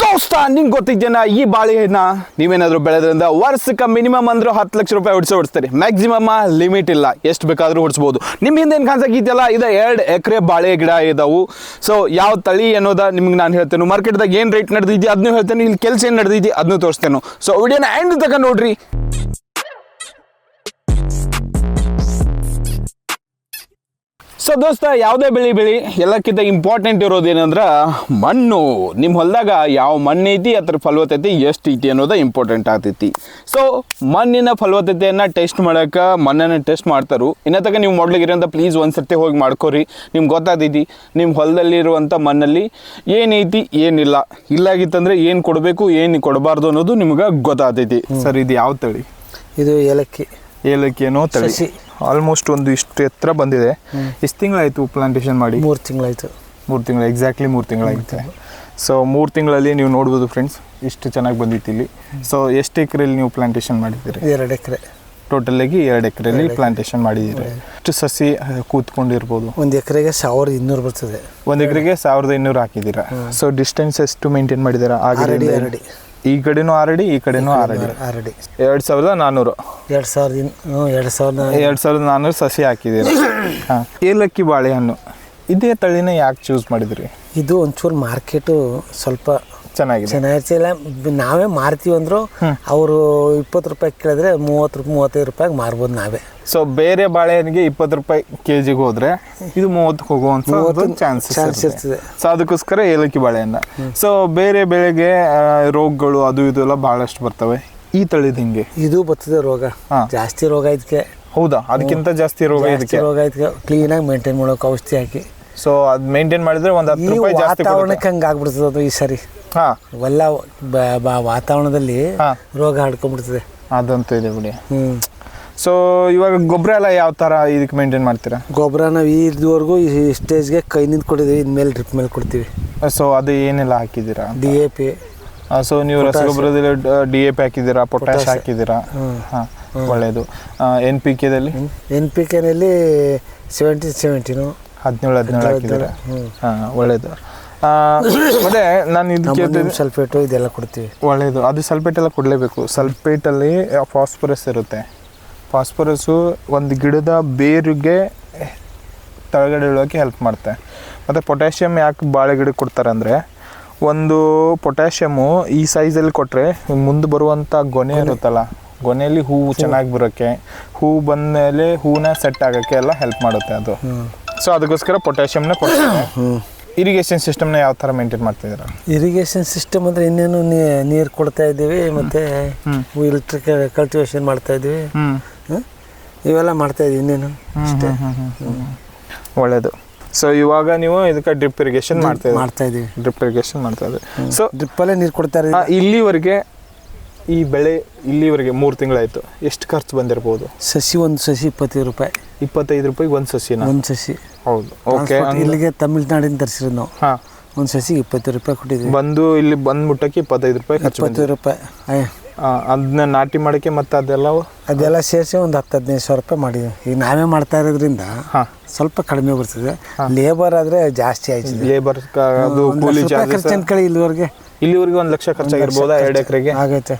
ದೋಸ್ತ ನಿಂಗೆ ಗೊತ್ತಿದ್ದೇನ ಈ ಬಾಳೆಹಣ್ಣ ನೀವೇನಾದರೂ ಬೆಳೆದ್ರಿಂದ ವರ್ಷಕ್ಕೆ ಮಿನಿಮಮ್ ಅಂದ್ರೆ 10 ಲಕ್ಷ ರೂಪಾಯಿ ಹೊಡಿಸ್ತಾರೆ. ಮ್ಯಾಕ್ಸಿಮಮ್ ಲಿಮಿಟ್ ಇಲ್ಲ, ಎಷ್ಟು ಬೇಕಾದರೂ ಹೊಡಿಸ್ಬೋದು. ನಿಮ್ಮ ಹಿಂದೆ ಏನು ಕಾಣಿಸಕ್ಕಿದೆಯಲ್ಲ ಇದು 2 ಎಕರೆ ಬಾಳೆ ಗಿಡ ಇದಾವು. ಸೊ ಯಾವ ತಳಿ ಅನ್ನೋದ ನಿಮ್ಗೆ ನಾನು ಹೇಳ್ತೇನೆ. ಮಾರ್ಕೆಟ್ದಾಗ ಏನು ರೇಟ್ ನಡೆದಿದ್ದೆ ಅದನ್ನೂ ಹೇಳ್ತೇನೆ, ಇಲ್ಲಿ ಕೆಲಸ ಏನು ನಡೆದಿದ್ದೆ ಅದನ್ನೂ ತೋರಿಸ್ತೇನೆ. ಸೊ ವಿಡಿಯೋನ ಎಂಡ್ ತನಕ ನೋಡ್ರಿ. ಸೊ ದೋಸ್ತ, ಯಾವುದೇ ಬೆಳಿ ಎಲ್ಲಕ್ಕಿಂತ ಇಂಪಾರ್ಟೆಂಟ್ ಇರೋದೇನಂದ್ರೆ ಮಣ್ಣು. ನಿಮ್ಮ ಹೊಲದಾಗ ಯಾವ ಮಣ್ಣು ಐತಿ, ಅದ್ರ ಫಲವತ್ತತೆ ಎಷ್ಟು ಐತಿ ಅನ್ನೋದು ಇಂಪಾರ್ಟೆಂಟ್ ಆಗ್ತೈತಿ. ಸೊ ಮಣ್ಣಿನ ಫಲವತ್ತತೆಯನ್ನು ಟೆಸ್ಟ್ ಮಾಡೋಕೆ ಮಣ್ಣನ್ನು ಟೆಸ್ಟ್ ಮಾಡ್ತಾರೆ. ಇನ್ನತಕ ನೀವು ಮೊದಲಿಗಿರೋಂಥ ಪ್ಲೀಸ್ ಒಂದು ಸರ್ತಿ ಹೋಗಿ ಮಾಡ್ಕೊರಿ. ನಿಮ್ಗೆ ಗೊತ್ತಾಗ್ತೈತಿ ನಿಮ್ಮ ಹೊಲದಲ್ಲಿರುವಂಥ ಮಣ್ಣಲ್ಲಿ ಏನೈತಿ ಏನಿಲ್ಲ, ಇಲ್ಲಾಗಿತ್ತಂದರೆ ಏನು ಕೊಡಬೇಕು ಏನು ಕೊಡಬಾರ್ದು ಅನ್ನೋದು ನಿಮ್ಗೆ ಗೊತ್ತಾಗ್ತೈತಿ. ಸರ್, ಇದು ಯಾವ ತಳಿ? ಇದು ಏಲಕ್ಕಿ ಏನೋ ತಳಿ. ಆಲ್ಮೋಸ್ಟ್ ಒಂದು ಇಷ್ಟು ಎತ್ತರ ಬಂದಿದೆ. ಎಷ್ಟು ತಿಂಗಳಾಯಿತು ಪ್ಲಾಂಟೇಶನ್ ಮಾಡಿ? 3 ತಿಂಗಳಾಯಿತು. 3 ತಿಂಗಳು, ಎಕ್ಸಾಕ್ಟ್ಲಿ 3 ತಿಂಗಳಾಗಿತ್ತು. ಸೊ 3 ತಿಂಗಳಲ್ಲಿ ನೀವು ನೋಡ್ಬೋದು ಫ್ರೆಂಡ್ಸ್, ಇಷ್ಟು ಚೆನ್ನಾಗಿ ಬಂದಿತ್ತು ಇಲ್ಲಿ. ಸೊ ಎಷ್ಟು ಎಕರೆಯಲ್ಲಿ ನೀವು ಪ್ಲಾಂಟೇಶನ್ ಮಾಡಿದ್ದೀರಿ? 2 ಎಕರೆ. ಟೋಟಲಾಗಿ 2 ಎಕರೆಯಲ್ಲಿ ಪ್ಲಾಂಟೇಶನ್ ಮಾಡಿದ್ದೀರಿ. ಎಷ್ಟು ಸಸಿ ಕೂತ್ಕೊಂಡಿರ್ಬೋದು? 1 ಎಕರೆಗೆ 1200 ಬರ್ತದೆ. 1 ಎಕರೆಗೆ 1200 ಹಾಕಿದ್ದೀರಾ. ಸೊ ಡಿಸ್ಟೆನ್ಸ್ ಎಷ್ಟು ಮೇಂಟೈನ್ ಮಾಡಿದ್ದೀರಾ? 6 ಅಡಿ. ಈ ಕಡೆನೂ 6 ಅಡಿ, ಈ ಕಡೆನೂ 6 ಅಡಿ. 2400. 2400 ಸಸಿ ಹಾಕಿದ್ದೀರಿ. ಹಾಂ, ಏಲಕ್ಕಿ ಬಾಳೆಹಣ್ಣು ಇದೇ ತಳಿನ ಯಾಕೆ ಚೂಸ್ ಮಾಡಿದ್ರಿ? ಇದು ಒಂಚೂರು ಮಾರ್ಕೆಟು ಸ್ವಲ್ಪ ಚೆನ್ನಾಗಿಲ್ಲ. ನಾವೇ ಮಾರ್ತೀವಿ ಅಂದ್ರು ಅವರು 20 ರೂಪಾಯಿ ಕೇಳಿದ್ರೆ 30-35 ರೂಪಾಯಿಗೆ ಮಾರ್ಬೋದು ನಾವೇ. ಸೊ ಬೇರೆ ಬಾಳೆಹಣ್ಣಿಗೆ 20 ರೂಪಾಯಿ ಕೆಜಿಗೆ ಹೋದ್ರೆ ಇದು 30 ಹೋಗುವಂತ ಚಾನ್ಸಸ್ ಇರ್ತದೆ. ಸೊ ಅದಕ್ಕೋಸ್ಕರ ಏಲಕ್ಕಿ ಬಾಳೆಹಣ್ಣ. ಸೊ ಬೇರೆ ಬೆಳೆಗೆ ರೋಗಗಳು ಅದು ಇದು ಎಲ್ಲ ಬಹಳಷ್ಟು ಬರ್ತವೆ. ಈ ತಳಿದ ಹಿಂಗೆ ಇದು ಬರ್ತದೆ ರೋಗ. ಜಾಸ್ತಿ ರೋಗ ಇದಕ್ಕೆ. ಹೌದಾ? ಅದಕ್ಕಿಂತ ಜಾಸ್ತಿ ರೋಗ ಇದಕ್ಕೆ ಕ್ಲೀನಾಗಿ ಮೇಂಟೈನ್ ಮಾಡೋಕೆ ಔಷಧಿ ಹಾಕಿ. ಸೊ ಅದು ಮೇಂಟೈನ್ ಮಾಡಿದ್ರೆ ಒಂದು 10 ರೂಪಾಯಿ ಜಾಸ್ತಿ. ವಾತಾವರಣಕ್ಕೆ ಹಂಗೆ ಆಗ್ಬಿಡ್ತದೆ ಅದು ಈ ಸರಿ. ಎಲ್ಲ ವಾತಾವರಣದಲ್ಲಿ ರೋಗ ಹಡ್ಕೊಂಡ್ಬಿಡ್ತದೆ. ಅದಂತೂ ಇದೆ ಬಿಡಿ. ಸೊ ಇವಾಗ ಗೊಬ್ಬರ ಎಲ್ಲ ಯಾವ ಥರ ಇದಕ್ಕೆ ಮೇಂಟೈನ್ ಮಾಡ್ತೀರಾ? ಗೊಬ್ಬರ ನಾವು ಇದುವರೆಗೂ ಈ ಸ್ಟೇಜ್ಗೆ ಕೈನಿಂದ ಕೊಟ್ಟಿದ್ದೀವಿ, ಇನ್ಮೇಲೆ ಡ್ರಿಪ್ ಮೇಲೆ ಕೊಡ್ತೀವಿ. ಸೊ ಅದು ಏನೆಲ್ಲ ಹಾಕಿದ್ದೀರಾ? DAP. ಸೊ ನೀವು ರಸಗೊಬ್ಬರದಲ್ಲಿ DAP ಹಾಕಿದ್ದೀರಾ, ಪೊಟ್ಯಾಶ್ ಹಾಕಿದ್ದೀರಾ? ಹಾಂ, ಒಳ್ಳೆಯದು. NPKದಲ್ಲಿ 17 17 ಹಾಕಿದ್ದೀರಾ? ಹಾಂ, ಒಳ್ಳೆಯದು. ಮತ್ತೆ ನಾನು ಇದಕ್ಕೆ ಸಲ್ಫೇಟು ಇದೆಲ್ಲ ಕೊಡ್ತೀವಿ. ಒಳ್ಳೆಯದು. ಅದು ಸಲ್ಫೇಟ್ ಎಲ್ಲ ಕೊಡಲೇಬೇಕು. ಸಲ್ಫೇಟಲ್ಲಿ ಫಾಸ್ಫರಸ್ ಇರುತ್ತೆ. ಫಾಸ್ಫರಸ್ಸು ಒಂದು ಗಿಡದ ಬೇರಿಗೆ ತಳಗಡೆ ಇಳೋಕ್ಕೆ ಹೆಲ್ಪ್ ಮಾಡುತ್ತೆ. ಮತ್ತು ಪೊಟ್ಯಾಷಿಯಮ್ ಯಾಕೆ ಬಾಳೆ ಗಿಡಕ್ಕೆ ಕೊಡ್ತಾರೆ ಅಂದರೆ, ಒಂದು ಪೊಟ್ಯಾಷಿಯಮ್ಮು ಈ ಸೈಜಲ್ಲಿ ಕೊಟ್ಟರೆ ಮುಂದೆ ಬರುವಂಥ ಗೊನೆ ಇರುತ್ತಲ್ಲ, ಗೊನೆಯಲ್ಲಿ ಹೂವು ಚೆನ್ನಾಗಿ ಬರೋಕ್ಕೆ, ಹೂವು ಬಂದಮೇಲೆ ಹೂವನ್ನ ಸೆಟ್ ಆಗೋಕ್ಕೆ ಎಲ್ಲ ಹೆಲ್ಪ್ ಮಾಡುತ್ತೆ ಅದು. ಸೊ ಅದಕ್ಕೋಸ್ಕರ ಪೊಟ್ಯಾಷಿಯಮ್ನ ಕೊಡ್ತಾರೆ. ಇರಿಗೇಷನ್ ಸಿಸ್ಟಮ್ನ ಯಾವ ಥರ ಮೇಂಟೈನ್ ಮಾಡ್ತಿದ್ದೀರಾ? ಇರಿಗೇಷನ್ ಸಿಸ್ಟಮ್ ಅಂದರೆ ಇನ್ನೇನು ನೀರು ಕೊಡ್ತಾ ಇದ್ದೀವಿ, ಮತ್ತು ಎಲೆಕ್ಟ್ರಿಕ್ ಕಲ್ಟಿವೇಶನ್ ಮಾಡ್ತಾ ಇದ್ದೀವಿ, ಇವೆಲ್ಲ ಮಾಡ್ತಾ ಇದ್ದೀವಿ. ಇನ್ನೇನು ಅಷ್ಟೇ. ಒಳ್ಳೆಯದು. ಸೊ ಇವಾಗ ನೀವು ಇದಕ್ಕೆ ಡ್ರಿಪ್ ಇರಿಗೇಷನ್ ಮಾಡ್ತಾ ಇದ್ದೀವಿ. ಡ್ರಿಪ್ ಇರಿಗೇಷನ್ ಮಾಡ್ತಾ ಇದ್ದೀವಿ. ಸೊ ಡ್ರಿಪ್ಪಲ್ಲೇ ನೀರು ಕೊಡ್ತಾ ಇದ್ದೀವಿ. ಇಲ್ಲಿವರೆಗೆ ಈ ಬೆಳೆ ಇಲ್ಲಿವರೆಗೆ 3 ತಿಂಗಳಾಯಿತು, ಎಷ್ಟು ಖರ್ಚು ಬಂದಿರ್ಬೋದು? ಒಂದು ಸಸಿ 25 ರೂಪಾಯಿ. 25 ರೂಪಾಯಿಗೆ ಒಂದು ಸಸಿನ? ಒಂದು ಸಸಿ. ಹೌದು. ಓಕೆ. ಇಲ್ಲಿಗೆ ತಮಿಳ್ನಾಡಿಂದ ತರಿಸಿರೋದು ನಾವು. ಹಾಂ, ಒಂದು ಸಸಿಗೆ 25 ರೂಪಾಯಿ ಕೊಟ್ಟಿದ್ವಿ. ಬಂದು ಇಲ್ಲಿ ಬಂದ್ಬಿಟ್ಟಕ್ಕೆ 25 ರೂಪಾಯಿ ಖರ್ಚು. 25 ರೂಪಾಯಿ. ಅದನ್ನ ನಾಟಿ ಮಾಡೋಕ್ಕೆ ಮತ್ತು ಅದೆಲ್ಲ ಸೇರಿಸಿ ಒಂದು 10-15 ಸಾವಿರ ರೂಪಾಯಿ ಮಾಡಿದ್ವಿ. ಈಗ ನಾವೇ ಮಾಡ್ತಾ ಇರೋದ್ರಿಂದ ಸ್ವಲ್ಪ ಕಡಿಮೆ ಬರ್ತದೆ. ಲೇಬರ್ ಆದರೆ ಜಾಸ್ತಿ ಆಯ್ತು. ಲೇಬರ್ ಅದು ಕೂಲಿ ಖರ್ಚು ಅನ್ಕೊಳ್ಳಿ. ಇಲ್ಲಿವರೆಗೆ 1 ಲಕ್ಷ ಖರ್ಚಾಗಿರ್ಬೋದಾ 2 ಎಕರೆಗೆ? ಆಗೈತೆ.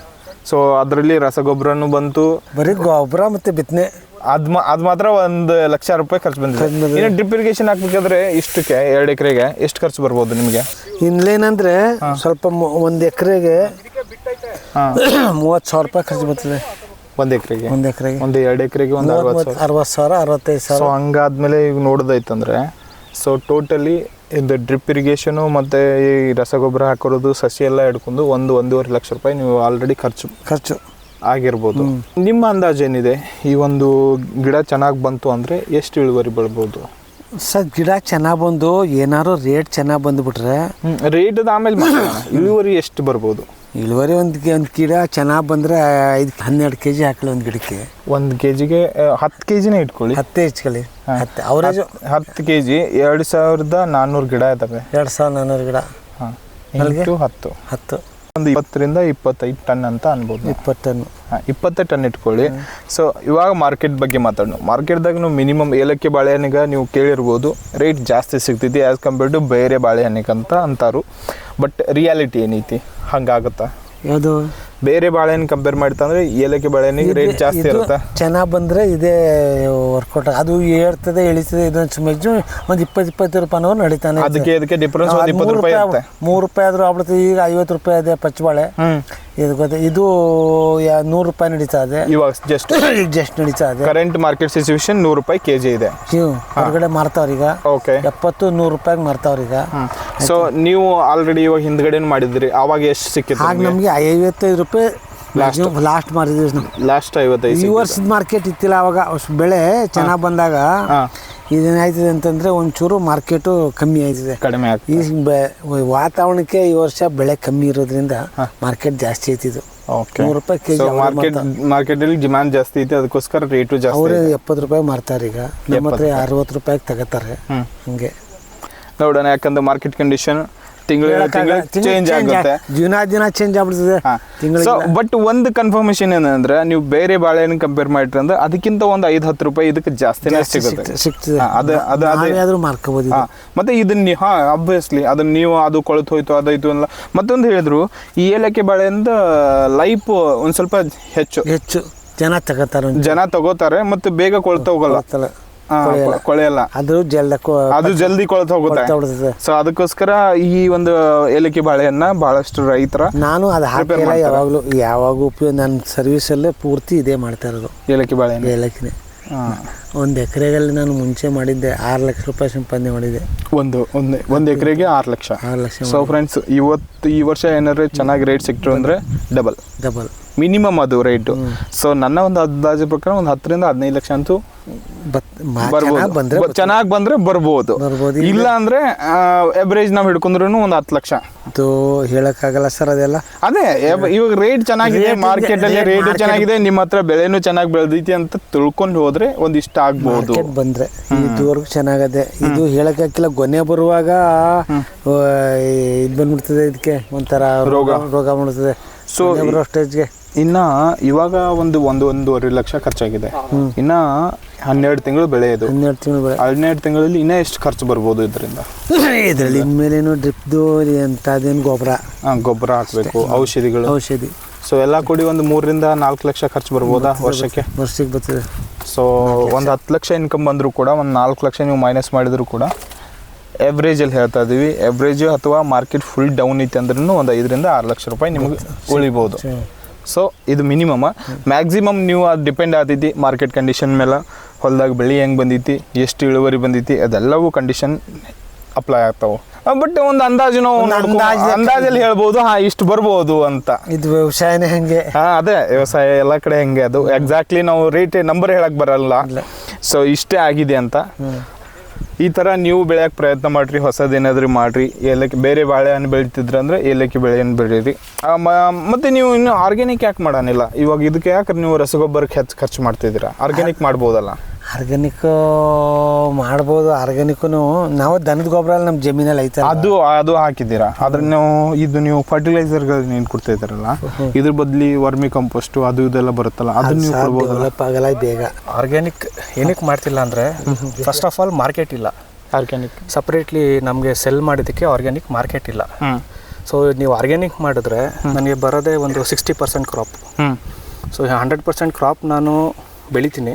ಸೊ ಅದರಲ್ಲಿ ರಸಗೊಬ್ಬರನೂ ಬಂತು, ಬರೀ ಗೊಬ್ಬರ ಮತ್ತು ಬಿತ್ತನೆ ಅದು ಮಾತ್ರ 1 ಲಕ್ಷ ರೂಪಾಯಿ ಖರ್ಚು ಬಂದಿದೆ. ಇನ್ನು ಡ್ರಿಪ್ ಇರಿಗೇಷನ್ ಹಾಕ್ಬೇಕಾದ್ರೆ ಇಷ್ಟಕ್ಕೆ 2 ಎಕರೆಗೆ ಎಷ್ಟು ಖರ್ಚು ಬರ್ಬೋದು ನಿಮಗೆ? ಇನ್ನೇನಂದ್ರೆ ಸ್ವಲ್ಪ 1 ಎಕರೆಗೆ 30,000 ರೂಪಾಯಿ ಖರ್ಚು ಬರ್ತದೆ. 1 ಎಕರೆಗೆ? 1 ಎಕರೆಗೆ. ಒಂದು 2 ಎಕರೆಗೆ ಒಂದು 60,000 65,000. ಸೊ ಹಂಗಾದ್ಮೇಲೆ ಈಗ ನೋಡೋದಾಯ್ತಂದ್ರೆ, ಸೊ ಟೋಟಲಿ ಇದು ಡ್ರಿಪ್ ಇರಿಗೇಷನು ಮತ್ತು ಈ ರಸಗೊಬ್ಬರ ಹಾಕೋದು ಸಸಿ ಎಲ್ಲ ಹಿಡ್ಕೊಂಡು 1-1.5 ಲಕ್ಷ ರೂಪಾಯಿ ನೀವು ಆಲ್ರೆಡಿ ಖರ್ಚು ಆಗಿರ್ಬೋದು. ನಿಮ್ಮ ಅಂದಾಜು ಏನಿದೆ, ಈ ಒಂದು ಗಿಡ ಚೆನ್ನಾಗಿ ಬಂತು ಅಂದರೆ ಎಷ್ಟು ಇಳುವರಿ ಬರ್ಬೋದು? ಸರ್, ಗಿಡ ಚೆನ್ನಾಗಿ ಬಂದು ಏನಾದ್ರು ರೇಟ್ ಚೆನ್ನಾಗಿ ಬಂದುಬಿಟ್ರೆ ರೇಟದ ಆಮೇಲೆ ಇಳುವರಿ ಎಷ್ಟು ಬರ್ಬೋದು? ಇಳುವರಿ ಒಂದು ಗಿಡ ಚೆನ್ನಾಗಿ ಬಂದರೆ 5-12 kg ಹಾಕಲಿ ಒಂದು ಗಿಡಕ್ಕೆ. 1 kgಗೆ 10 kgನೇ ಇಟ್ಕೊಳ್ಳಿ. 10 ಇಟ್ಕೊಳ್ಳಿ. 10 ಅವರೇಜು 10 kg 2400 ಗಿಡ ಇದ್ದಾವೆ. 2400 ಗಿಡ. ಹಾಂ, 10 ಒಂದು 20ರಿಂದ 25 ಟನ್ ಅಂತ ಅನ್ಬೋದು. 20 ಟನ್. 20 ಟನ್ ಇಟ್ಕೊಳ್ಳಿ. ಸೊ ಇವಾಗ ಮಾರ್ಕೆಟ್ ಬಗ್ಗೆ ಮಾತಾಡೋಣ. ಮಾರ್ಕೆಟ್ದಾಗ ಮಿನಿಮಮ್ ಏಲಕ್ಕಿ ಬಾಳೆಹಣ್ಣಿಗೆ ನೀವು ಕೇಳಿರ್ಬೋದು ರೇಟ್ ಜಾಸ್ತಿ ಸಿಗ್ತೈತಿ ಆ್ಯಸ್ ಕಂಪೇರ್ಡ್ ಟು ಬೇರೆ ಬಾಳೆಹಣ್ಣಿಗೆ ಅಂತ ಅಂತಾರು. ಬಟ್ ರಿಯಾಲಿಟಿ ಏನೈತಿ ಹಂಗಾಗುತ್ತಾ? ಯಾವುದು ಬೇರೆ ಬಾಳೆಹಣ್ಣು ಕಂಪೇರ್ ಮಾಡ್ತಂದ್ರೆ ಏಲಕ್ಕಿ ಬಾಳೆಹಣ್ಣಿಗೆ ರೇಟ್ ಜಾಸ್ತಿ ಇರುತ್ತಾ? ಚೆನ್ನಾಗಿ ಬಂದರೆ ಇದೇ ವರ್ಕೌಟ್. ಅದು ಏರ್ತದೆ ಇಳಿತದೆ. ಇದೊಂದು ಸುಮ್ಮನೆ ಒಂದು 20-20 ರೂಪಾಯಿನವ್ರು ನಡೀತಾನೆ. ಅದಕ್ಕೆ ಡಿಫ್ರೆನ್ಸ್ ಒಂದು 20 ರೂಪಾಯಿ ಇರುತ್ತೆ. 3 ರೂಪಾಯಿ ಆದರೂ ಆಗ್ಬಿಡುತ್ತೆ. ಈಗ 50 ರೂಪಾಯಿ ಇದೆ ಪಚ್ಚಬಾಳೆ. ಇದು ಗೊತ್ತ, ಇದು 100 ರೂಪಾಯಿ ನಡೀತಾ ಇದೆ ಇವಾಗ. ಜಸ್ಟ್ ನಡೀತಾ ಇದೆ. ಕರೆಂಟ್ ಮಾರ್ಕೆಟ್ ಸಿಚುವೇಶನ್ 100 ರೂಪಾಯಿ ಕೆಜಿ ಇದೆ. ಹೊರಗಡೆ ಮಾರ್ತಾವ್ರೀಗ. ಓಕೆ. 70-100 ರೂಪಾಯಿಗೆ ಮಾರ್ತಾವ್ರೀಗ. ಸೊ ನೀವು ಆಲ್ರೆಡಿ ಇವಾಗ ಹಿಂದ್ಗಡೆ ಮಾಡಿದ್ರಿ, ಅವಾಗ ಎಷ್ಟು ಸಿಕ್ಕಿತ್ತು? ಆಗ ನಮಗೆ 55 ರೂಪಾಯಿ ಲಾಸ್ಟ್ ಮಾರಿದ್ವಿ ನಾವು. ಲಾಸ್ಟ್ 55. ಈ ವರ್ಷದ ಮಾರ್ಕೆಟ್ ಇತ್ತಿಲ್ಲ ಅವಾಗ. ಅಷ್ಟು ಬೆಳೆ ಚೆನ್ನಾಗಿ ಬಂದಾಗ ಇದೇನಾಯ್ತದೆ ಅಂತಂದರೆ ಒಂಚೂರು ಮಾರ್ಕೆಟು ಕಮ್ಮಿ ಆಯ್ತದೆ, ಕಡಿಮೆ ಆಗ್ತದೆ. ಈ ವಾತಾವರಣಕ್ಕೆ ಈ ವರ್ಷ ಬೆಳೆ ಕಮ್ಮಿ ಇರೋದ್ರಿಂದ ಮಾರ್ಕೆಟ್ ಜಾಸ್ತಿ ಐತಿದ್ದು. 100 ರೂಪಾಯಿ ಕೆಜಿ ಮಾರ್ಕೆಟಲ್ಲಿ ಡಿಮ್ಯಾಂಡ್ ಜಾಸ್ತಿ ಐತೆ, ಅದಕ್ಕೋಸ್ಕರ ರೇಟು ಜಾಸ್ತಿ. ಅವರೇ 70 ರೂಪಾಯಿ ಮಾರ್ತಾರೆ ಈಗ. ನಮ್ಮ ಹತ್ರ 60 ರೂಪಾಯಿಗೆ ತಗೋತಾರೆ. ಹಂಗೆ ನೋಡೋಣ, ಯಾಕಂದ್ರೆ ಮಾರ್ಕೆಟ್ ಕಂಡೀಷನ್ ತಿಂಗಳು ಚೇಂಜ್ ಆಗುತ್ತೆ, ದಿನ ಚೇಂಜ್ ಆಗ್ಬಿಡ್ತದೆ. ಬಟ್ ಒಂದು ಕನ್ಫರ್ಮೇಶನ್ ಏನಂದ್ರೆ, ನೀವು ಬೇರೆ ಬಾಳೆಹಣ್ಣು ಕಂಪೇರ್ ಮಾಡಿದ್ರೆ ಅಂದ್ರೆ ಅದಕ್ಕಿಂತ ಒಂದು 5-10 ರೂಪಾಯಿ ಇದಕ್ಕೆ ಜಾಸ್ತಿನೇ ಸಿಗ್ತದೆ. ಮಾರ್ಕೋಬಹುದು. ಮತ್ತೆ ಇದನ್ನ ಅಬ್ವಿಯಸ್ಲಿ ಅದನ್ನ ನೀವು ಅದು ಕೊಳತು ಹೋಯ್ತು ಅದಾಯ್ತು ಅಲ್ಲ. ಮತ್ತೊಂದು ಹೇಳಿದ್ರು, ಈ ಏಲಕ್ಕಿ ಬಾಳೆಯಿಂದ ಲೈಫ್ ಒಂದ್ ಸ್ವಲ್ಪ ಹೆಚ್ಚು ಜನ ತಗೋತಾರೆ, ಮತ್ತೆ ಬೇಗ ಕೊಳ್ತ ಹೋಗಲ್ಲ, ಕೊಳೆಯಲ್ಲ. ಅದು ಜಲ್ದಿ ಕೊಳ್ತು ಹೋಗುತ್ತೆ. ಸೊ ಅದಕ್ಕೋಸ್ಕರ ಈ ಒಂದು ಏಲಕ್ಕಿ ಬಾಳೆಯನ್ನ ಬಹಳಷ್ಟು ರೈತರ, ನಾನು ಅದು ಹಾಕಿಲ್ಲ ಯಾವಾಗ ಉಪಯೋಗ. ನನ್ನ ಸರ್ವಿಸಲ್ಲೇ ಪೂರ್ತಿ ಇದೇ ಮಾಡ್ತಾ ಇರೋದು, ಏಲಕ್ಕಿ ಬಾಳೆಹಣ್ಣು. ಏಲಕ್ಕಿನೇ 1 ಎಕರೆಗಳಲ್ಲಿ ನಾನು ಮುಂಚೆ ಮಾಡಿದ್ದೆ 6 ಲಕ್ಷ ರೂಪಾಯಿ ಸಂಪಾದನೆ ಮಾಡಿದ್ದೆ. ಒಂದು ಎಕರೆಗೆ 6 ಲಕ್ಷ. ಸೊ ಫ್ರೆಂಡ್ಸ್, ಈ ವರ್ಷ ಏನಾದ್ರು ಚೆನ್ನಾಗಿ ರೇಟ್ ಸಿಕ್ತು ಅಂದ್ರೆ ಡಬಲ್ ಮಿನಿಮಮ್ ಅದು ರೇಟು. ಸೊ ನನ್ನ ಒಂದು ಅಂದಾಜು ಪ್ರಕಾರ ಒಂದು 10ರಿಂದ 15 ಲಕ್ಷ ಅಂತೂ ಚೆನ್ನಾಗಿ ಬಂದ್ರೆ ಬರ್ಬೋದು. ಇಲ್ಲ ಅಂದ್ರೆ ಎವರೇಜ್ ನಾವ್ ಹಿಡ್ಕೊಂಡ್ರು ಒಂದು 10 ಲಕ್ಷ ಹೇಳಕ್ಕಾಗಲ್ಲ ಸರ್. ಅದೆಲ್ಲ ಅದೇ ಇವಾಗ ರೇಟ್ ಚೆನ್ನಾಗಿದೆ, ಮಾರ್ಕೆಟ್ ಅಲ್ಲಿ ರೇಟ್ ಚೆನ್ನಾಗಿದೆ, ನಿಮ್ಮ ಹತ್ರ ಬೆಳೆನೂ ಚೆನ್ನಾಗಿ ಬೆಳೆದೈತಿ ಅಂತ ತಿಳ್ಕೊಂಡು ಹೋದ್ರೆ ಒಂದಿಷ್ಟ ಆಗ್ಬಹುದು. ಬಂದ್ರೆ ಇದುವರೆಗೂ ಚೆನ್ನಾಗದೆ. ಇದು ಹೇಳಕ್ಕಾಗಿಲ್ಲ, ಗೊನೆ ಬರುವಾಗ ಇದು ಬಂದ್ಬಿಡ್ತದೆ, ಇದಕ್ಕೆ ಒಂಥರ ರೋಗ ಮಾಡ್ತದೆ. ಸೊ ಸ್ಟೇಜ್ಗೆ ಇನ್ನ ಇವಾಗ ಒಂದೂವರೆ ಲಕ್ಷ ಖರ್ಚಾಗಿದೆ. ಇನ್ನ 12 ತಿಂಗಳು ಬೆಳೆ ಇದು. 12 ತಿಂಗಳಲ್ಲಿ ಇನ್ನೂ ಎಷ್ಟು ಖರ್ಚು ಬರ್ಬೋದು ಇದರಿಂದ? ಇದರಲ್ಲಿ ಇನ್ಮೇಲೇನು ಡ್ರಿಪ್ದು ಅಂತದೇನು ಗೊಬ್ಬರ ಹಾಕಬೇಕು, ಔಷಧಿ. ಸೊ ಎಲ್ಲ ಕೂಡಿ ಒಂದು 3ರಿಂದ 4 ಲಕ್ಷ ಖರ್ಚು ಬರ್ಬೋದಾ ವರ್ಷಕ್ಕೆ ಬರ್ತದೆ. ಸೊ ಒಂದು 10 ಲಕ್ಷ ಇನ್ಕಮ್ ಬಂದರೂ ಕೂಡ ಒಂದು 4 ಲಕ್ಷ ನೀವು ಮೈನಸ್ ಮಾಡಿದ್ರು ಕೂಡ ಎವ್ರೇಜಲ್ಲಿ ಹೇಳ್ತಾ ಇದೀವಿ. ಎವ್ರೇಜ್ ಅಥವಾ ಮಾರ್ಕೆಟ್ ಫುಲ್ ಡೌನ್ ಐತೆ ಅಂದ್ರೂ ಒಂದು 5ರಿಂದ 6 ಲಕ್ಷ ರೂಪಾಯಿ ನಿಮಗೆ ಉಳಿಬೋದು. ಸೊ ಇದು ಮಿನಿಮಮ್. ಮ್ಯಾಕ್ಸಿಮಮ್ ನೀವು ಅದು ಡಿಪೆಂಡ್ ಆಗ್ತೈತಿ ಮಾರ್ಕೆಟ್ ಕಂಡೀಷನ್ ಮೇಲೆ, ಹೊಲದಾಗ ಬೆಳೆ ಹೆಂಗೆ ಬಂದೈತಿ, ಎಷ್ಟು ಇಳುವರಿ ಬಂದೈತಿ, ಅದೆಲ್ಲವೂ ಕಂಡೀಷನ್ ಅಪ್ಲೈ ಆಗ್ತಾವೆ. ಬಟ್ ಒಂದು ಅಂದಾಜು ನಾವು ಅಂದಾಜಲ್ಲಿ ಹೇಳ್ಬೋದು, ಇಷ್ಟು ಬರ್ಬೋದು ಅಂತ. ಇದು ವ್ಯವಸಾಯನೇ ಹೆಂಗೆ. ಅದೇ ವ್ಯವಸಾಯ ಎಲ್ಲ ಕಡೆ ಹೆಂಗೆ, ಅದು ಎಕ್ಸಾಕ್ಟ್ಲಿ ನಾವು ರೇಟ್ ನಂಬರ್ ಹೇಳಕ್ ಬರಲ್ಲ. ಸೊ ಇಷ್ಟೇ ಆಗಿದೆ ಅಂತ. ಈ ಥರ ನೀವು ಬೆಳೆಯೋಕೆ ಪ್ರಯತ್ನ ಮಾಡಿರಿ, ಹೊಸದೇನಾದ್ರೂ ಮಾಡಿರಿ. ಏಲಕ್ಕಿ ಬೇರೆ ಬಾಳೆಹಣ್ಣು ಬೆಳೀತಿದ್ರೆ ಅಂದರೆ ಏಲಕ್ಕಿ ಬೆಳೆಯನ್ನು ಬೆಳೀರಿ. ಮತ್ತು ನೀವು ಇನ್ನು ಆರ್ಗ್ಯಾನಿಕ್ ಯಾಕೆ ಮಾಡೋನಿಲ್ಲ? ಇವಾಗ ಇದಕ್ಕೆ ಯಾಕೆ ನೀವು ರಸಗೊಬ್ಬರಕ್ಕೆ ಹೆಚ್ಚು ಖರ್ಚು ಮಾಡ್ತಿದ್ದೀರಾ? ಆರ್ಗ್ಯಾನಿಕ್ ಮಾಡ್ಬೋದಲ್ಲ? ಆರ್ಗ್ಯಾನಿಕ್ ಮಾಡ್ಬೋದು. ಆರ್ಗ್ಯಾನಿಕ್ಕು ನಾವು ದನದ ಗೊಬ್ಬರ ನಮ್ಮ ಜಮೀನಲ್ಲಿ ಐತೆ, ಅದು ಹಾಕಿದ್ದೀರಾ. ಆದ್ರೆ ನೀವು ಫರ್ಟಿಲೈಸರ್ಗಳು ಏನು ಕೊಡ್ತಾ ಇದ್ದಾರಲ್ಲ, ಇದ್ರ ಬದಲಿ ವರ್ಮಿ ಕಂಪೋಸ್ಟ್ ಅದು ಇದೆಲ್ಲ ಬರುತ್ತಲ್ಲ, ಅದನ್ನ ನೀವು ಕೊಡ್ಬೋದಲ್ಲ ಬೇಗ. ಆರ್ಗ್ಯಾನಿಕ್ ಏನಕ್ಕೆ ಮಾಡ್ತಿಲ್ಲ ಅಂದರೆ, ಫಸ್ಟ್ ಆಫ್ ಆಲ್ ಮಾರ್ಕೆಟ್ ಇಲ್ಲ. ಆರ್ಗ್ಯಾನಿಕ್ ಸಪ್ರೇಟ್ಲಿ ನಮಗೆ ಸೆಲ್ ಮಾಡೋದಕ್ಕೆ ಆರ್ಗ್ಯಾನಿಕ್ ಮಾರ್ಕೆಟ್ ಇಲ್ಲ. ಸೊ ನೀವು ಆರ್ಗ್ಯಾನಿಕ್ ಮಾಡಿದ್ರೆ ನನಗೆ ಬರೋದೇ ಒಂದು 60% ಕ್ರಾಪ್. ಸೊ 100% ಕ್ರಾಪ್ ನಾನು ಬೆಳಿತೀನಿ,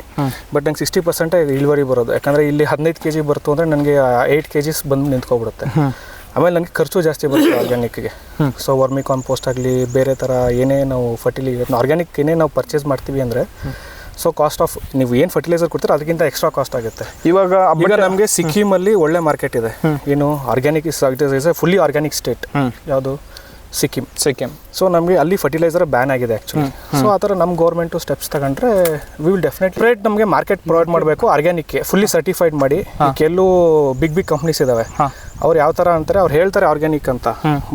ಬಟ್ ನಂಗೆ 60% ಇಳುವರಿ ಬರೋದು. ಯಾಕಂದರೆ ಇಲ್ಲಿ 15 kg ಬರ್ತು ಅಂದರೆ ನನಗೆ 8 kgs ಬಂದು ನಿಂತ್ಕೊಬಿಡುತ್ತೆ. ಆಮೇಲೆ ನನಗೆ ಖರ್ಚು ಜಾಸ್ತಿ ಬರುತ್ತೆ ಆರ್ಗ್ಯಾನಿಕ್ಗೆ. ಸೊ ವರ್ಮಿ ಕಾಂಪೋಸ್ಟ್ ಆಗಲಿ, ಬೇರೆ ಥರ ಏನೇ ನಾವು ಆರ್ಗ್ಯಾನಿಕ್ ಏನೇ ನಾವು ಪರ್ಚೇಸ್ ಮಾಡ್ತೀವಿ ಅಂದರೆ, ಸೊ ಕಾಸ್ಟ್ ಆಫ್ ನೀವು ಏನು ಫರ್ಟಿಲೈಸರ್ ಕೊಡ್ತೀರ ಅದಕ್ಕಿಂತ ಎಕ್ಸ್ಟ್ರಾ ಕಾಸ್ಟ್ ಆಗುತ್ತೆ. ಇವಾಗ ನಮಗೆ ಸಿಕ್ಕಿಮಲ್ಲಿ ಒಳ್ಳೆ ಮಾರ್ಕೆಟ್ ಇದೆ. ಏನು organic is fully organic state. ಯಾವುದು? ಸಿಕ್ಕಿಂ. ಸೊ ನಮಗೆ ಅಲ್ಲಿ ಫರ್ಟಿಲೈಸರ್ ಬ್ಯಾನ್ ಆಗಿದೆ ಆ್ಯಕ್ಚುಲಿ. ಸೊ ಆ ಥರ ನಮ್ಮ ಗೌರ್ಮೆಂಟು ಸ್ಟೆಪ್ಸ್ ತಗೊಂಡ್ರೆ ವಿ ವಿಲ್ ಡೆಫಿನೆಟ್ಲಿ ರೇಟ್ ನಮಗೆ ಮಾರ್ಕೆಟ್ ಪ್ರೊವೈಡ್ ಮಾಡಬೇಕು ಆರ್ಗ್ಯಾನಿಕ್ಗೆ, ಫುಲ್ಲಿ ಸರ್ಟಿಫೈಡ್ ಮಾಡಿ. ಕೆಲವು ಬಿಗ್ ಕಂಪ್ನೀಸ್ ಇದ್ದಾವೆ, ಅವ್ರು ಯಾವ ಥರ ಅಂತಾರೆ, ಅವ್ರು ಹೇಳ್ತಾರೆ ಆರ್ಗ್ಯಾನಿಕ್ ಅಂತ,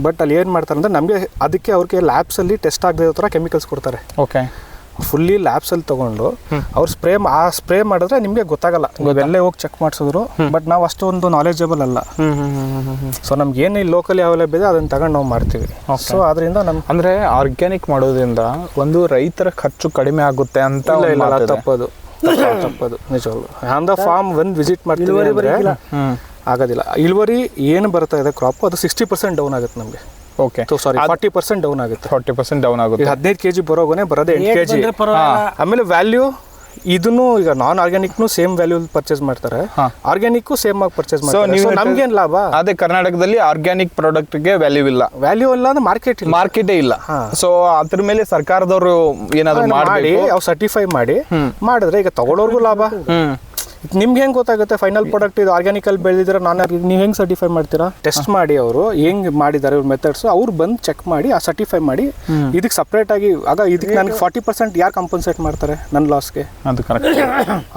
ಬಟ್ ಅಲ್ಲಿ ಏನು ಮಾಡ್ತಾರೆ ಅಂದರೆ ನಮಗೆ ಅದಕ್ಕೆ ಅವ್ರಿಗೆ ಲ್ಯಾಬ್ಸಲ್ಲಿ ಟೆಸ್ಟ್ ಆಗದೆ ಥರ ಕೆಮಿಕಲ್ಸ್ ಕೊಡ್ತಾರೆ. ಓಕೆ, ಫುಲ್ಲಿ ಲ್ಯಾಬ್ಸಲ್ಲಿ ತೊಗೊಂಡು ಅವ್ರು ಸ್ಪ್ರೇ ಮಾಡಿದ್ರೆ ನಿಮಗೆ ಗೊತ್ತಾಗಲ್ಲ, ಎಲ್ಲೇ ಹೋಗಿ ಚೆಕ್ ಮಾಡಿಸಿದ್ರು. ಬಟ್ ನಾವು ಅಷ್ಟೊಂದು ನಾಲೆಜಬಲ್ ಅಲ್ಲ. ಸೊ ನಮ್ಗೆ ಏನು ಇಲ್ಲಿ ಲೋಕಲಿ ಅವೈಲೇಬಲ್ ಇದೆ ಅದನ್ನು ತಗೊಂಡು ನಾವು ಮಾಡ್ತೀವಿ. ಸೊ ಅದರಿಂದ ಅಂದರೆ ಆರ್ಗ್ಯಾನಿಕ್ ಮಾಡೋದ್ರಿಂದ ಒಂದು ರೈತರ ಖರ್ಚು ಕಡಿಮೆ ಆಗುತ್ತೆ ಅಂತ ತಪ್ಪದು ನಿಜವಾಗ್ಲು. ಆನ್ ದ ಫಾರ್ಮ್ ಒಂದು ವಿಸಿಟ್ ಮಾಡ್ತೀವಿ, ಆಗೋದಿಲ್ಲ. ಇಳುವರಿ ಏನು ಬರ್ತಾ ಇದೆ ಕ್ರಾಪ್ ಅದು 60% ಡೌನ್ ಆಗುತ್ತೆ ನಮಗೆ. ಓಕೆ ಸೊ ಸಾರಿ 40% ಡೌನ್ ಆಗುತ್ತೆ. 40% ಡೌನ್ ಈಗ ಆಗುತ್ತೆ. 15 kg ಬರೋಗನೆ ಬರೋದೇ 8 kg. ಬಂದ್ರೆ ಪರವಾಗಿಲ್ಲ. ಆಮೇಲೆ ವ್ಯಾಲ್ಯೂ ಇದನ್ನು ಈಗ ನಾನ್ ಆರ್ಗ್ಯಾನಿಕ್ನು ಸೇಮ್ ವ್ಯಾಲ್ಯೂ ಪರ್ಚೇಸ್ ಮಾಡ್ತಾರೆ, ಆರ್ಗ್ಯಾನಿಕ್ಕು ಸೇಮ್ ಆಗಿ ಪರ್ಚೇಸ್ ಮಾಡ್ತಾರೆ. ಸೊ ನಮ್ಗೇನ್ ಲಾಭ? ಅದೇ ಕರ್ನಾಟಕದಲ್ಲಿ ಆರ್ಗ್ಯಾನಿಕ್ ಪ್ರಾಡಕ್ಟ್ಗೆ ವ್ಯಾಲ್ಯೂ ಇಲ್ಲ, ವ್ಯಾಲ್ಯೂ ಇಲ್ಲ ಅಂದ್ರೆ ಮಾರ್ಕೆಟೇ ಇಲ್ಲ. ಸೊ ಅದ್ರ ಮೇಲೆ ಸರ್ಕಾರದವರು ಏನಾದ್ರು ಮಾಡಿ ಅವು ಸರ್ಟಿಫೈ ಮಾಡಿ ಮಾಡಿದ್ರೆ ಈಗ ತಗೊಳ್ಳೋರ್ಗೂ ಲಾಭ. ನಿಮ್ಗೆ ಹೆಂಗೆ ಗೊತ್ತಾಗುತ್ತೆ ಫೈನಲ್ ಪ್ರಾಡಕ್ಟ್ ಇದು ಆರ್ಗ್ಯಾನಿಕಲ್ ಬೆಳೆದಿದ್ರೆ ನೀವು ಹೆಂಗೆ ಸರ್ಟಿಫೈ ಮಾಡ್ತೀರಾ? ಟೆಸ್ಟ್ ಮಾಡಿ ಅವರು ಹೆಂಗೆ ಮಾಡಿದ್ದಾರೆ ಇವ್ರ ಮೆಥಡ್ಸ್ ಅವ್ರು ಬಂದು ಚೆಕ್ ಮಾಡಿ ಆ ಸರ್ಟಿಫೈ ಮಾಡಿ ಇದಕ್ಕೆ ಸಪ್ರೇಟ್ ಆಗಿ ಆಗ ಇದಕ್ಕೆ ನನಗೆ 40% ಯಾರು ಕಾಂಪನ್ಸೇಟ್ ಮಾಡ್ತಾರೆ ನನ್ನ ಲಾಸ್ಗೆ? ಅದು ಕರೆಕ್ಟ್.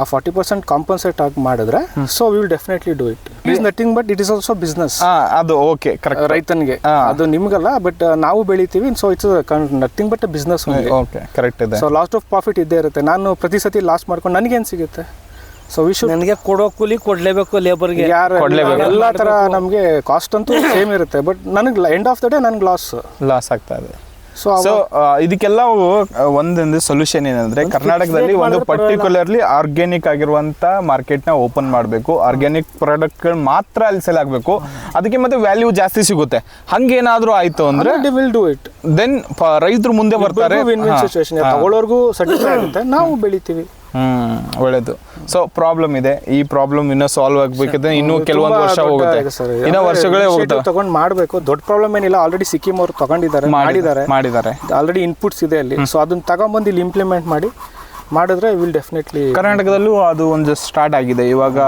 ಆ 40% ಕಾಂಪನ್ಸೇಟ್ ಆಗಿ ಮಾಡಿದ್ರೆ so we will definitely do it. It is nothing but it is also business. ಅದು ಓಕೆ ಕರೆಕ್ಟ್. ರೈತನಿಗೆ ಅದು ನಿಮ್ಗಲ್ಲ, ಬಟ್ ನಾವು ಬೆಳಿತೀವಿ. So it's nothing but business. Okay correct ಇದೆ. ಸೊ ಲಾಸ್ಟ್ ಆಫ್ ಪ್ರಾಫಿಟ್ ಇದ್ದೇ ಇರುತ್ತೆ. ನಾನು ಪ್ರತಿ ಸತಿ ಲಾಸ್ ಮಾಡ್ಕೊಂಡು ನನಗೇನು ಸಿಗುತ್ತೆ? ಸೊ ನನಗೆ ಕೊಡೋ ಕೂಲಿ ಕೊಡ್ಲೇಬೇಕು, ಲೇಬರ್ಗೆ ಯಾರು ಎಲ್ಲ ತರ ನಮಗೆ ಕಾಸ್ಟ್ ಅಂತೂ ಸೇಮ್ ಇರುತ್ತೆ, ಬಟ್ ನನಗೆ ಎಂಡ್ ಆಫ್ ದ ಡೇ ನನಗೆ ಲಾಸ್ ಆಗ್ತಾ ಇದೆ. ಸೊ ಇದಕ್ಕೆಲ್ಲ ಒಂದೊಂದು ಸೊಲ್ಯೂಷನ್ ಏನಂದ್ರೆ ಕರ್ನಾಟಕದಲ್ಲಿ ಒಂದು ಪರ್ಟಿಕ್ಯುಲರ್ಲಿ ಆರ್ಗ್ಯಾನಿಕ್ ಆಗಿರುವಂತ ಮಾರ್ಕೆಟ್ನ ಓಪನ್ ಮಾಡಬೇಕು. ಆರ್ಗ್ಯಾನಿಕ್ ಪ್ರಾಡಕ್ಟ್ಗಳು ಮಾತ್ರ ಅಲ್ಲಿ ಸೆಲ್ ಆಗಬೇಕು, ಅದಕ್ಕೆ ಮತ್ತೆ ವ್ಯಾಲ್ಯೂ ಜಾಸ್ತಿ ಸಿಗುತ್ತೆ. ಹಂಗೇನಾದ್ರೂ ಆಯ್ತು ಅಂದ್ರೆ ವಿಲ್ ಡೂ ಇಟ್. ದೆನ್ ರೈತರು ಮುಂದೆ ಬರ್ತಾರೆ. ಸಿಚುವೇಶನ್ ತಗೊಳ್ಳೋರ್ಗೂ ಸರ್ಟಿಫೈ ಆಗುತ್ತೆ, ನಾವು ಬೆಳಿತೀವಿ. ಒಳ್ಳೇದು. ಸೊ ಪ್ರಾಬ್ಲಮ್ ಇದೆ, ಈ ಪ್ರಾಬ್ಲಮ್ ಇನ್ನೂ ಸಾಲ್ವ್ ಆಗ್ಬೇಕಿದ್ರೆ ಇನ್ನೂ ಕೆಲವೊಂದು ವರ್ಷ ಹೋಗುತ್ತೆ, ಇನ್ನೂ ವರ್ಷಗಳೇ ಹೋಗುತ್ತೆ. ತಗೊಂಡ್ ಮಾಡಬೇಕು. ದೊಡ್ಡ ಪ್ರಾಬ್ಲಮ್ ಏನಿಲ್ಲ, ಆಲ್ರೆಡಿ ಸಿಕ್ಕಿಂ ಅವರು ತಗೊಂಡಿದ್ದಾರೆ, ಮಾಡಿದ್ದಾರೆ ಆಲ್ರೆಡಿ ಇನ್ಪುಟ್ಸ್ ಇದೆ ಅಲ್ಲಿ. ಸೊ ಅದನ್ನ ತಗೊಂಡ್ಬಂದು ಇಲ್ಲಿ ಇಂಪ್ಲಿಮೆಂಟ್ ಮಾಡಿದ್ರೆ ವಿಲ್ ಡೆಫಿನೆಟ್ಲಿ. ಕರ್ನಾಟಕದಲ್ಲೂ ಅದು ಒಂದು ಸ್ಟಾರ್ಟ್ ಆಗಿದೆ ಇವಾಗ.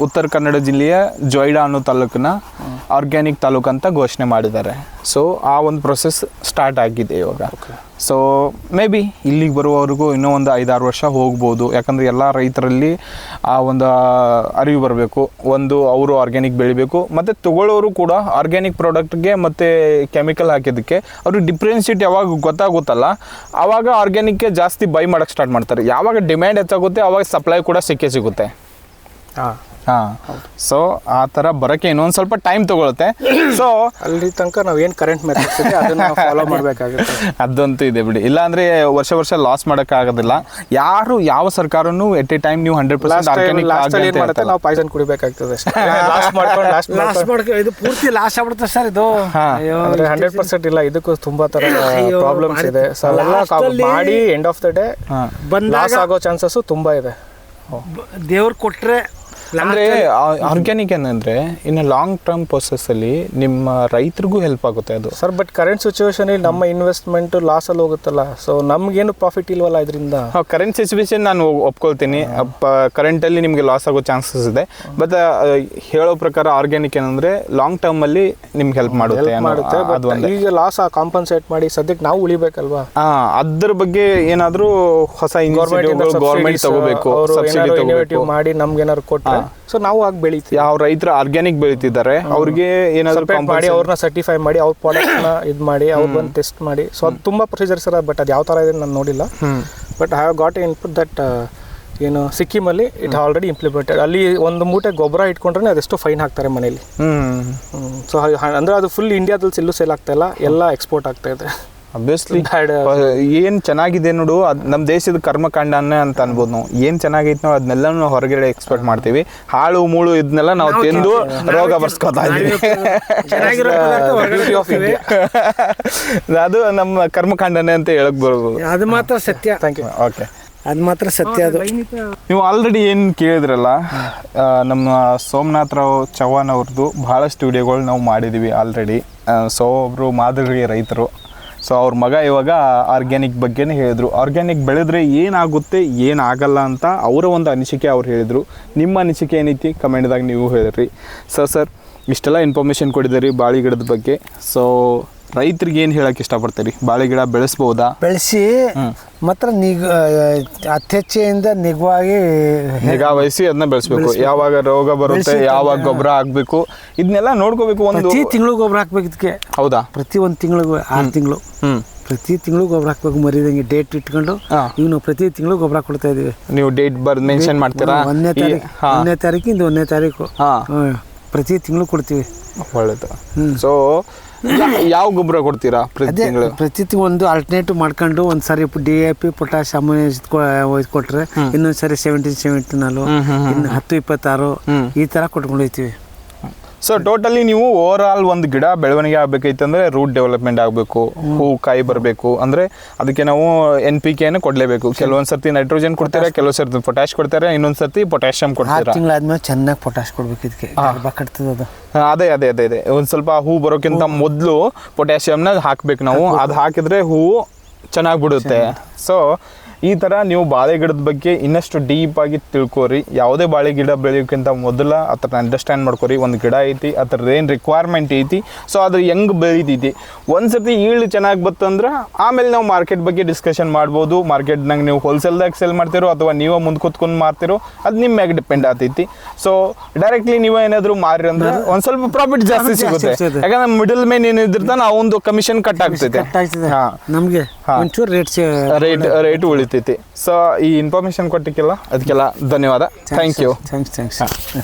ಉತ್ತರ ಕನ್ನಡ ಜಿಲ್ಲೆಯ ಜೊಯ್ಡಾ ಅನ್ನೋ ತಾಲೂಕನ್ನ ಆರ್ಗ್ಯಾನಿಕ್ ತಾಲೂಕು ಅಂತ ಘೋಷಣೆ ಮಾಡಿದ್ದಾರೆ. ಸೊ ಆ ಒಂದು ಪ್ರೊಸೆಸ್ ಸ್ಟಾರ್ಟ್ ಆಗಿದೆ ಇವಾಗ. ಸೊ ಮೇ ಬಿ ಇಲ್ಲಿಗೆ ಬರುವವರೆಗೂ ಇನ್ನೂ ಒಂದು 5-6 ವರ್ಷ ಹೋಗ್ಬೋದು. ಯಾಕಂದರೆ ಎಲ್ಲ ರೈತರಲ್ಲಿ ಆ ಒಂದು ಅರಿವು ಬರಬೇಕು. ಒಂದು ಅವರು ಆರ್ಗ್ಯಾನಿಕ್ ಬೆಳಿಬೇಕು, ಮತ್ತು ತಗೊಳ್ಳೋರು ಕೂಡ ಆರ್ಗ್ಯಾನಿಕ್ ಪ್ರಾಡಕ್ಟ್ಗೆ ಮತ್ತು ಕೆಮಿಕಲ್ ಹಾಕಿದ್ದಕ್ಕೆ ಅವ್ರಿಗೆ ಡಿಫ್ರೆನ್ಷಿಯೇಟ್ ಯಾವಾಗ ಗೊತ್ತಾಗುತ್ತಲ್ಲ ಆವಾಗ ಆರ್ಗ್ಯಾನಿಕ್ಗೆ ಜಾಸ್ತಿ ಬೈ ಮಾಡೋಕ್ಕೆ ಸ್ಟಾರ್ಟ್ ಮಾಡ್ತಾರೆ. ಯಾವಾಗ ಡಿಮ್ಯಾಂಡ್ ಹೆಚ್ಚಾಗುತ್ತೆ ಆವಾಗ ಸಪ್ಲೈ ಕೂಡ ಸಿಗುತ್ತೆ. ಸೊ ಆ ಥರ ಬರೋಕ್ಕೆ ಇನ್ನೊಂದು ಸ್ವಲ್ಪ ಟೈಮ್ ತಗೊಳುತ್ತೆ. ಸೊ ಅಲ್ಲಿ ತನಕ ನಾವು ಏನು ಕರೆಂಟ್ ಮೆಥಡ್ಸ್ ಇದೆ ಅದನ್ನ ಫಾಲೋ ಮಾಡಬೇಕಾಗುತ್ತೆ. ಅದಂತೂ ಇದೆ ಬಿಡಿ. ಇಲ್ಲಾಂದ್ರೆ ವರ್ಷ ಲಾಸ್ ಮಾಡೋಕ್ಕಾಗೋದಿಲ್ಲ. ಯಾವ ಸರ್ಕಾರನೂ ಎಟ್ ಎ ಟೈಮ್ ನೀವು 100% ಆರ್ಗ್ಯಾನಿಕ್ ಮಾಡುತ್ತೆ, ನಾವು ಪಾಯ್ಸನ್ ಕುಡಿಬೇಕಾಗ್ತದೆ. ಇದು ಪೂರ್ತಿ ಲಾಸ್ ಆಗ್ಬಿಡುತ್ತೆ ಸರ್. ಇದು 100% ಇಲ್ಲ, ಇದಕ್ಕೂ ತುಂಬಾ ತರ ಪ್ರಾಬ್ಲಮ್ಸ್ ಇದೆ. ಸೊ ಎಲ್ಲ ಮಾಡಿ end of the day loss ಆಗೋ ಚಾನ್ಸಸ್ ತುಂಬಾ ಇದೆ. ದೇವ್ರು ಕೊಟ್ರೆ ಅಂದರೆ ಆರ್ಗ್ಯಾನಿಕ್ ಏನಂದರೆ ಇನ್ನು ಲಾಂಗ್ ಟರ್ಮ್ ಪ್ರೊಸೆಸ್ಸಲ್ಲಿ ನಿಮ್ಮ ರೈತರಿಗೂ ಹೆಲ್ಪ್ ಆಗುತ್ತೆ ಅದು ಸರ್. ಬಟ್ ಕರೆಂಟ್ ಸಿಚುವೇಶನಲ್ಲಿ ನಮ್ಮ ಇನ್ವೆಸ್ಟ್ಮೆಂಟ್ ಲಾಸಲ್ಲಿ ಹೋಗುತ್ತಲ್ಲ, ಸೊ ನಮಗೇನು ಪ್ರಾಫಿಟ್ ಇಲ್ವಲ್ಲ ಇದರಿಂದ. ಕರೆಂಟ್ ಸಿಚುವೇಶನ್ ನಾನು ಒಪ್ಕೊಳ್ತೀನಿ, ಕರೆಂಟಲ್ಲಿ ನಿಮಗೆ ಲಾಸ್ ಆಗೋ ಚಾನ್ಸಸ್ ಇದೆ. ಬಟ್ ಹೇಳೋ ಪ್ರಕಾರ ಆರ್ಗ್ಯಾನಿಕ್ ಏನಂದರೆ ಲಾಂಗ್ ಟರ್ಮಲ್ಲಿ ನಿಮ್ಗೆ ಹೆಲ್ಪ್ ಮಾಡುತ್ತೆ. ಈಗ ಲಾಸ್ ಕಾಂಪನ್ಸೇಟ್ ಮಾಡಿ ಸದ್ಯಕ್ಕೆ ನಾವು ಉಳಿಬೇಕಲ್ವಾ? ಅದ್ರ ಬಗ್ಗೆ ಏನಾದರೂ ಹೊಸ ಗೌರ್ಮೆಂಟ್ ತಗೋಬೇಕು, ಸಬ್ಸಿಡಿ ತಗೋಬೇಕು ಮಾಡಿ ನಮ್ಗೆ ಏನಾದ್ರು ಕೊಟ್ಟರೆ ಸೊ ನಾವು ಆಗಿ ಬೆಳಿತೀವಿ. ಯಾವ ರೈತರು ಆರ್ಗ್ಯಾನಿಕ್ ಬೆಳೀತಿದ್ದಾರೆ ಅವ್ರಿಗೆ ಏನಾದ್ರು ಮಾಡಿ ಅವ್ರನ್ನ ಸರ್ಟಿಫೈ ಮಾಡಿ ಅವ್ರ ಪ್ರಾಡಕ್ಟ್ನ ಇದು ಮಾಡಿ ಅವ್ರು ಬಂದು ಟೆಸ್ಟ್ ಮಾಡಿ. ಸೊ ಅದು ತುಂಬ ಪ್ರೊಸೀಜರ್ಸ್ ಇರೋದು, ಬಟ್ ಅದು ಯಾವ ಥರ ಇದೆ ನಾನು ನೋಡಿಲ್ಲ. But I have got input that ಏನು ಸಿಕ್ಕಿಮಲ್ಲಿ ಇಟ್ ಆಲ್ರೆಡಿ ಇಂಪ್ಲಿಮೆಂಟೆಡ್. ಅಲ್ಲಿ ಒಂದು ಮೂಟೆ ಗೊಬ್ಬರ ಇಟ್ಕೊಂಡ್ರೆ ಅದೆಷ್ಟು ಫೈನ್ ಹಾಕ್ತಾರೆ ಮನೇಲಿ. ಸೊ ಅಂದರೆ ಅದು ಫುಲ್ ಇಂಡಿಯಾದಲ್ಲಿ ಎಲ್ಲೂ ಸೇಲ್ ಆಗ್ತಾ ಇಲ್ಲ, ಎಲ್ಲ ಎಕ್ಸ್ಪೋರ್ಟ್ ಆಗ್ತಾ ಇದೆ. ಅಬ್ವಿಯಸ್ಲಿ ಏನು ಚೆನ್ನಾಗಿದೆ ನೋಡು, ಅದು ನಮ್ಮ ದೇಶದ ಕರ್ಮಕಾಂಡನೇ ಅಂತ ಅನ್ಬೋದು. ನಾವು ಏನು ಚೆನ್ನಾಗೈತೆ ನಾವು ಅದನ್ನೆಲ್ಲ ನಾವು ಹೊರಗಡೆ ಎಕ್ಸ್ಪೋರ್ಟ್ ಮಾಡ್ತೀವಿ. ಹಾಳು ಮೂಳು ಇದನ್ನೆಲ್ಲ ನಾವು ತಿಂದು ರೋಗ ಬರ್ಸ್ಕೊತಾ ಇದ್ದೀವಿ. ಅದು ನಮ್ಮ ಕರ್ಮಕಾಂಡನೇ ಅಂತ ಹೇಳಕ್ ಬರ್ಬೋದು. ಅದು ಮಾತ್ರ ಸತ್ಯ. Thank you. ಓಕೆ, ಅದು ಮಾತ್ರ ಸತ್ಯ. ಅದು ನೀವು ಆಲ್ರೆಡಿ ಏನು ಕೇಳಿದ್ರಲ್ಲ, ನಮ್ಮ ಸೋಮನಾಥ್ ರಾವ್ ಚವ್ಹಾಣ್ ಅವ್ರದ್ದು ಭಾಳಷ್ಟು ವಿಡಿಯೋಗಳು ನಾವು ಮಾಡಿದ್ದೀವಿ ಆಲ್ರೆಡಿ. ಸೊ ಒಬ್ಬರು ಮಾದರಿ ರೈತರು. ಸೊ ಅವ್ರ ಮಗ ಇವಾಗ ಆರ್ಗ್ಯಾನಿಕ್ ಬಗ್ಗೆನೇ ಹೇಳಿದರು. ಆರ್ಗ್ಯಾನಿಕ್ ಬೆಳೆದ್ರೆ ಏನಾಗುತ್ತೆ ಏನಾಗಲ್ಲ ಅಂತ ಅವರ ಒಂದು ಅನಿಸಿಕೆ ಅವ್ರು ಹೇಳಿದರು. ನಿಮ್ಮ ಅನಿಸಿಕೆ ಏನೈತಿ ಕಮೆಂಟ್ದಾಗ ನೀವು ಹೇಳಿರಿ. ಸರ್ ಇಷ್ಟೆಲ್ಲ ಇನ್ಫಾರ್ಮೇಷನ್ ಕೊಟ್ಟಿದ್ದೀರಿ ಬಾಳೆ ಗಿಡದ ಬಗ್ಗೆ. ಸೊ ರೈತರಿಗೆ ಏನು ಹೇಳಕ್ಕೆ ಇಷ್ಟಪಡ್ತೀರಿ? ಬಾಳೆ ಗಿಡ ಬೆಳೆಸ್ಬೋದಾ? ಬೆಳೆಸಿ ಮಾತ್ರ ಅತ್ಯಚ್ಚೆಯಿಂದ ನಿಗಾ ವಹಿಸಿ ಅದನ್ನ ಬೆಳೆಸ್ಬೇಕು. ಯಾವಾಗ ರೋಗ ಬರುತ್ತೆ, ಯಾವಾಗ ಗೊಬ್ಬರ ಹಾಕ್ಬೇಕು, ಇದನ್ನೆಲ್ಲ ನೋಡ್ಕೋಬೇಕು. ಒಂದು ಪ್ರತಿ ತಿಂಗಳು ಗೊಬ್ಬರ ಹಾಕ್ಬೇಕು ಇದಕ್ಕೆ. ಹೌದಾ? ಪ್ರತಿ ಒಂದು ತಿಂಗಳಿಗೂ 6 ತಿಂಗಳು ಪ್ರತಿ ತಿಂಗಳು ಗೊಬ್ಬರ ಹಾಕ್ಬೇಕು. ಮರಿದಂಗೆ ಡೇಟ್ ಇಟ್ಕೊಂಡು ಈಗ ನಾವು ಪ್ರತಿ ತಿಂಗಳು ಗೊಬ್ಬರ ಕೊಡ್ತಾ ಇದೀವಿ. ನೀವು ಡೇಟ್ ಬರ್ದು ಮೆನ್ಷನ್ ಮಾಡ್ತೀರಾ? 1ನೇ ತಾರೀಕಿಂದ 1ನೇ ತಾರೀಕು ಪ್ರತಿ ತಿಂಗಳು ಕೊಡ್ತೀವಿ. ಒಳ್ಳೇದು. ಸೊ ಯಾವ ಗೊಬ್ಬರ ಕೊಡ್ತೀರಾ ಪ್ರತಿ ತಿಂಗಳು? ಪ್ರತಿ ತಿಂಗಳು ಒಂದು ಆಲ್ಟರ್ನೇಟಿವ್ ಮಾಡ್ಕೊಂಡು ಒಂದ್ಸಾರಿ DAP ಪೊಟ್ಯಾಶ್ ಅಮೋನಿಯಾ ಕೊಟ್ರೆ ಇನ್ನೊಂದ್ಸರಿ 17-17 ಇನ್ನು 10-26 ಈ ತರ ಕೊಟ್ಕೊಂಡು ಹೋಗ್ತೀವಿ. ಸೊ ಟೋಟಲಿ ನೀವು ಓವರ್ ಆಲ್ ಒಂದು ಗಿಡ ಬೆಳವಣಿಗೆ ಆಗ್ಬೇಕೈತಂದ್ರೆ ರೂಟ್ ಡೆವಲಪ್ಮೆಂಟ್ ಆಗಬೇಕು, ಹೂ ಕಾಯಿ ಬರಬೇಕು, ಅಂದ್ರೆ ಅದಕ್ಕೆ ನಾವು NPK ಕೊಡ್ಲೇಬೇಕು. ಕೆಲವೊಂದ್ ಸರ್ತಿ ನೈಟ್ರೋಜನ್ ಕೊಡ್ತಾರೆ, ಕೆಲವೊಂದ್ ಸರ್ತಿ ಪೊಟ್ಯಾಶ್ ಕೊಡ್ತಾರೆ, ಇನ್ನೊಂದ್ ಸರ್ತಿ ಪೊಟ್ಯಾಷಿಯಂ 6 ಕೊಡ್ತಾರೆ. ತಿಂಗಳಾದ್ಮೇಲೆ ಚೆನ್ನಾಗಿ ಪೊಟ್ಯಾಶ್ ಕೊಡ್ಬೇಕು ಇದಕ್ಕೆ, ಕಟ್ತದ ಅದು. ಅದೇ ಒಂದ್ ಸ್ವಲ್ಪ ಹೂ ಬರೋಕ್ಕಿಂತ ಮೊದಲು ಪೊಟ್ಯಾಷಿಯಂನ ಹಾಕ್ಬೇಕು ನಾವು. ಅದು ಹಾಕಿದ್ರೆ ಹೂವು ಚೆನ್ನಾಗಿ ಬಿಡುತ್ತೆ. ಸೊ ಈ ಥರ ನೀವು ಬಾಳೆ ಗಿಡದ ಬಗ್ಗೆ ಇನ್ನಷ್ಟು ಡೀಪಾಗಿ ತಿಳ್ಕೊರಿ. ಯಾವುದೇ ಬಾಳೆ ಗಿಡ ಬೆಳೆಯೋಕ್ಕಿಂತ ಮೊದಲ ಆ ಥರ ಅಂಡರ್ಸ್ಟ್ಯಾಂಡ್ ಮಾಡ್ಕೊರಿ. ಒಂದು ಗಿಡ ಐತಿ, ಆ ಥರದ್ದು ಏನು ರಿಕ್ವೈರ್ಮೆಂಟ್ ಐತಿ, ಸೊ ಅದು ಹೆಂಗೆ ಬೆಳೀತೈತಿ. ಒಂದು ಸರ್ತಿ ಈಳು ಚೆನ್ನಾಗಿ ಬತ್ತಂದ್ರೆ ಆಮೇಲೆ ನಾವು ಮಾರ್ಕೆಟ್ ಬಗ್ಗೆ ಡಿಸ್ಕಷನ್ ಮಾಡ್ಬೋದು. ಮಾರ್ಕೆಟ್ನಾಗ ನೀವು ಹೋಲ್ಸೇಲ್ದಾಗ ಸೆಲ್ ಮಾಡ್ತಿರೋ ಅಥವಾ ನೀವೇ ಮುಂದೆ ಕೂತ್ಕೊಂಡು ಮಾರ್ತಿರೋ ಅದು ನಿಮ್ಮ ಮ್ಯಾಗ ಡಿಪೆಂಡ್ ಆಗ್ತೈತಿ. ಸೊ ಡೈರೆಕ್ಟ್ಲಿ ನೀವು ಏನಾದರೂ ಮಾರಿ ಅಂದ್ರೆ ಒಂದು ಸ್ವಲ್ಪ ಪ್ರಾಫಿಟ್ ಜಾಸ್ತಿ ಸಿಗುತ್ತೆ. ಯಾಕಂದ್ರೆ ಮಿಡಲ್ ಮೇನ್ ಏನಿದ್ದಿರ್ತಾನೆ ಆ ಒಂದು ಕಮಿಷನ್ ಕಟ್ ಆಗ್ತೈತೆ. ನಮಗೆ ಒಂಚೂರು ರೇಟ್ ಉಳಿತೈತಿ. ಸೊ ಈ ಇನ್ಫಾರ್ಮೇಶನ್ ಕೊಟ್ಟಿಕ್ಕೆಲ್ಲ ಅದಕ್ಕೆಲ್ಲ ಧನ್ಯವಾದ. Thank you. ಥ್ಯಾಂಕ್ಸ್.